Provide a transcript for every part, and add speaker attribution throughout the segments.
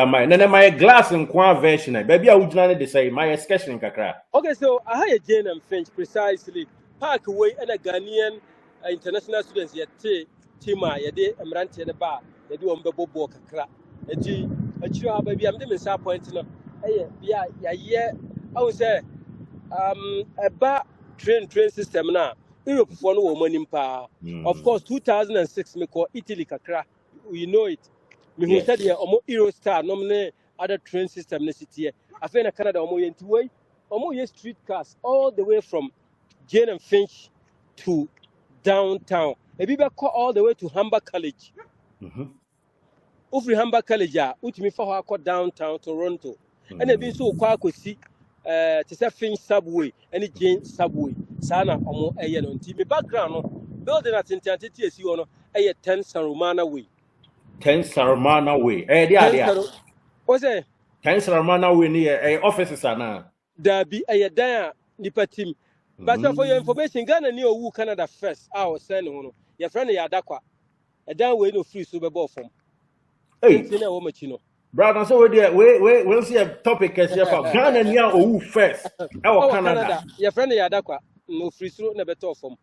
Speaker 1: my glass and quan version. Baby, I would not say my sketching kakra.
Speaker 2: Okay, so I had a Jane and Finch precisely. Park away and a Ghanaian international students yet Tima, Yade, and Ranty at the bar. They do on Babo Kakra. A G, a child, baby, I'm doing some point. Yeah, I would say, a bar train system now. Europe for no woman in power. Of course, 2006, me call Italy Kakra. We know it. Me who said here, Eurostar, nominate other train system in the city. I find Canada, way. Almost street cars all the way from Jane and Finch to downtown. A people call all the way to Humber College. Ufri Humber College, which me for downtown Toronto. And they've been so quite see to say Finch subway and Jane subway. Sana omo eye no nti. Me background no building at Intensity as you know, 10 Sarumana way.
Speaker 1: 10 Saramana way. There.
Speaker 2: What's it?
Speaker 1: 10 Saramana way near offices are now.
Speaker 2: There be a there nipa team. But for your information, Ghana near who Canada first. I was saying, no, your friend Yadakwa. A down way no free Super Bowl from.
Speaker 1: Hey,
Speaker 2: you
Speaker 1: brother, so we'll see a topic as for Ghana near who first. Our Canada.
Speaker 2: Your friend Yadakwa. No free throw, never talk from.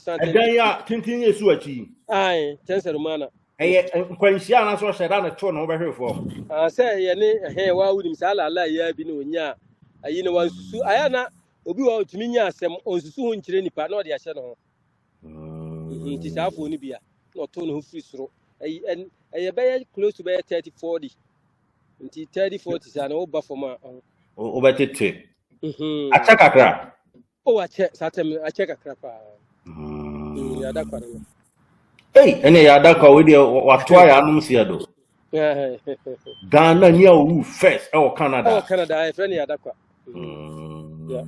Speaker 1: And then ya continue to achieve.
Speaker 2: Aye, 10 Romana.
Speaker 1: And Quenchiana so said on a tone over here for.
Speaker 2: I say, hey, why would him sala la ya binu nya? You know, I am not. Obi wa otumi nya asem onsusu ho nkyire nipa na ode ahye no ho nti saafo ni bia na oto no ho free soro e be close to be 30-40 nti 30-40 sa na oba for ma
Speaker 1: o betete acha kakra
Speaker 2: o ache satem ache kakra pa ya da kwa no
Speaker 1: ene ya da kwa we de watwa ya anum sia do Ghana near who first Canada
Speaker 2: I friend ya da kwa yeah,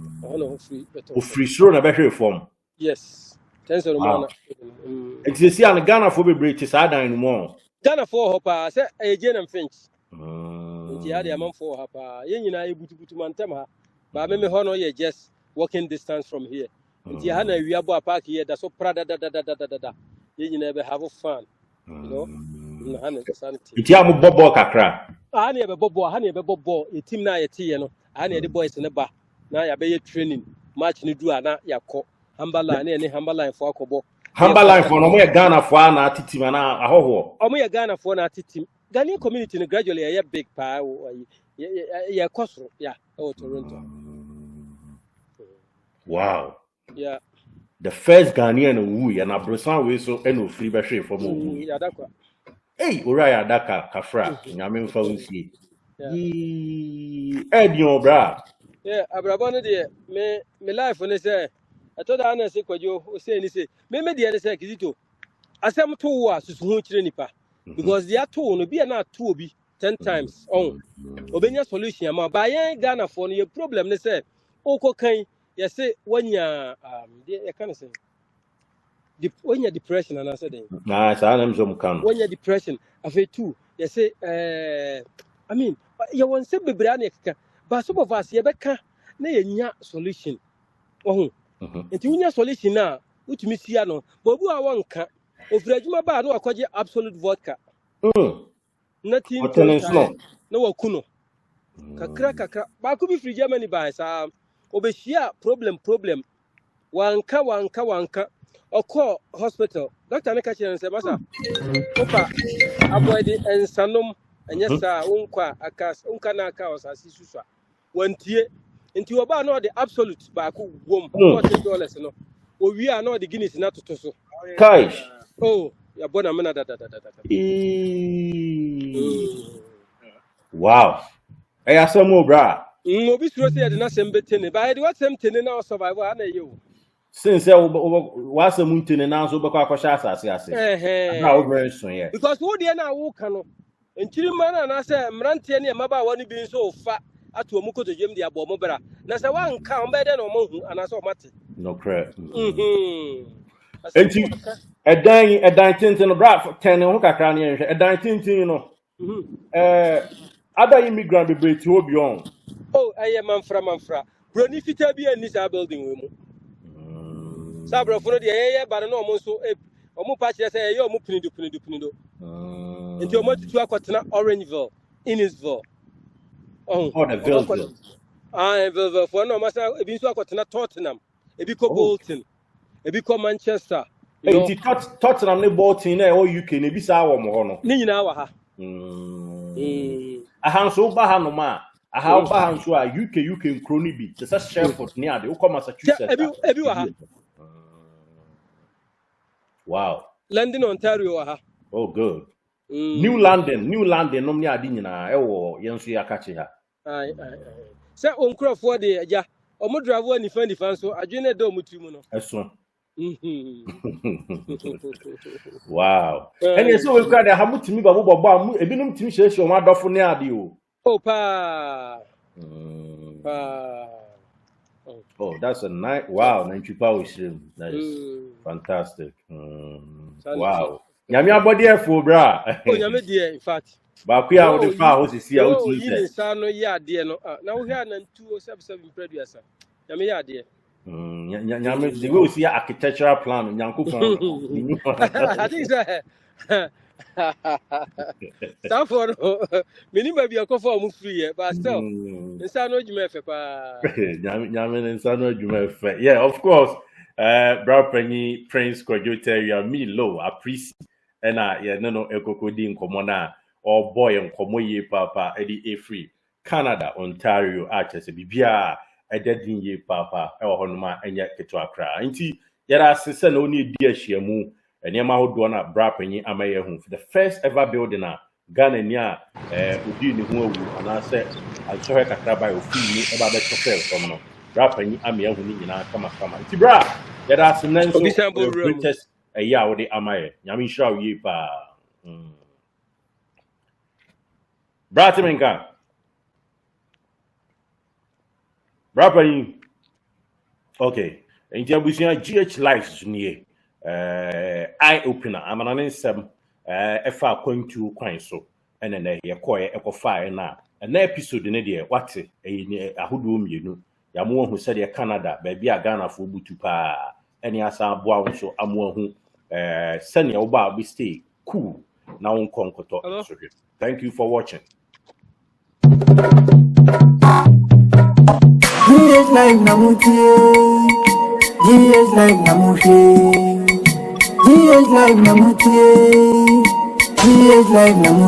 Speaker 1: free throw na better form.
Speaker 2: Yes. Thanks a man.
Speaker 1: It's see an Ghana for be British ada anymore.
Speaker 2: Ghana for hopa say a Jane and Finch. Nti ya de amam for hopa. Yen nyina e butubutu mantem ha. Ba me ho no ye just walking distance from here. Nti ha na wiabo park here da so prada da. Yen nyina be have fun. You know? Na ha na santi.
Speaker 1: Nti am bobo kakra.
Speaker 2: Ha na e be bobo, e team na ye tie no. Ha na e de boys ne ba. Na ya be training match ni do ana yakọ Humber line na Humber line for akobo
Speaker 1: Humber line for no mo Ghana for na atitim na ahoho
Speaker 2: omo ye Ghana for na atitim Ghanaian community no gradually ye big pa ye kosoro yeah Toronto.
Speaker 1: Wow,
Speaker 2: yeah,
Speaker 1: the first Ghanaian who ya na brosan we so eno free be hwe for mo
Speaker 2: ya dakwa
Speaker 1: hey ora ya daka kafra nyame mfa unsie edion bra.
Speaker 2: Yeah, abrabon de me life ne say I told her say kwajo o say ni say me de say kizito asem to wo asusu ho kire nipa because they are to no be na to obi 10 times on obenya solution ama ba yen Ghana for no problem ne say okokan ye say wanya they can say wanya depression and answer then
Speaker 1: na sa na mzo mkan
Speaker 2: wanya depression afa too ye say I mean you want say bebre na ekeka but some of us ye beka na ye nya solution oh enti unya solution na utumi sia no bobu a wonka ofura adwuma ba na wakoje absolute vodka nothing na wakuno kakra ba ku bi free Germany ba sa obehia problem wanka okọ hospital doctor na ka chere nse masa opa avoid ensanom anya sa unkwa akas unka na aka osasi susua wantie nti oba na the absolute ba ku wom $40 no owi a na the Guinness na toto so
Speaker 1: kai
Speaker 2: oh ya bona mena da
Speaker 1: wow asamo bra
Speaker 2: obi suro say de na sembetene ba de what semtene na survival na ye o
Speaker 1: since was a muntine na so be kwa kwasha asase na o very soon yeah
Speaker 2: because who dey na wo ka no entiri man na say mrante ne maba woni bi so fa ato omukoto jem de abo mobra na say wan ka on be de na omohu ana so mate
Speaker 1: no crap enti edan tintin bra 10 ho kakra ne hwe edan tintin no other immigrant be breti obi on
Speaker 2: oh aye manfra broni fita bi ani sa building we mu sabro furo de ye ba no omo so omo pa kire say ye omo pinido enti omo tutu akotena Orangeville Innisville. Oh,
Speaker 1: Oh, the Villeville.
Speaker 2: Velvet for no matter if you saw Tottenham, if you call
Speaker 1: Oh.
Speaker 2: Bolton, if you call Manchester, you
Speaker 1: Hey,
Speaker 2: know.
Speaker 1: Tottenham ne Bolton na o UK ne bisa wo mo ho no.
Speaker 2: Ni nyina wa ha.
Speaker 1: Ahanso ba ha no ma. Aha ba ha nso a UK nkro ni bi. Te say Sheffield ne ade. Wo come Massachusetts.
Speaker 2: Ebi wa ha.
Speaker 1: Wow.
Speaker 2: London, Ontario wa ha.
Speaker 1: Oh, good. New London nom ne ade nyina e wo yenso ya kache ha.
Speaker 2: Ai. Se onkrofo de ja. Omo drive ni fan so adwene de omutu no.
Speaker 1: Eso. Wow. And so we got the hamutimi ba bo am ebinom timi hyehyɛ o adɔfo ne ade o.
Speaker 2: Oh pa.
Speaker 1: Oh, that's a nice. Wow, Nanchipa Oshim. That is fantastic. Wow. Nyame abode efo bra.
Speaker 2: Oh, nyame de in fact.
Speaker 1: Ba ku ya wo de fa ho sisi a
Speaker 2: Oh,
Speaker 1: otimi
Speaker 2: yi nsa no ya de no. Na wo hia na 277 producer. Nyame ya de.
Speaker 1: Nyame the way we see architectural plan Nyankopon.
Speaker 2: I think so. That for minimum be a coffee mu free, but still. Nsa no djuma efe pa.
Speaker 1: Nyame nsa no adwuma efe. Yeah, of course. Bra Penny Prince Kojoteria me low appreciate na ye no ekokodi nkomo na or boy nkomo ye papa edi e free Canada Ontario achese bibia ededin ye papa e wo honoma enye keto akra nti yara asese na oni edi ahyiamu enema hodo na bra Penny amaye hu the first ever building na Ghana ni a odi ni hu awu ana se asohe kakra ba ofini e ba be chofel from no bra Penny amaye hu ni nyina kama nti bra yara asem so greatest yeah, what the amaye. Nyami shraw ye pa. Bratimenka. Brapa okay. Inti abusia GH Lives nie. Eye opener. Amanane nsem efa kwantu kwan so. Ene na ye koye ekofa na. Na episode ne de wate ahodo mienu. Ya mo hu se de Canada ba bia Ghana fo butu pa. Ene asa aboa wo so amo hu senior oba we stay cool now on konkoto. Thank you for watching.
Speaker 3: GH like Namuti, GH like Namuti, GH like Namuti, GH like Namuti.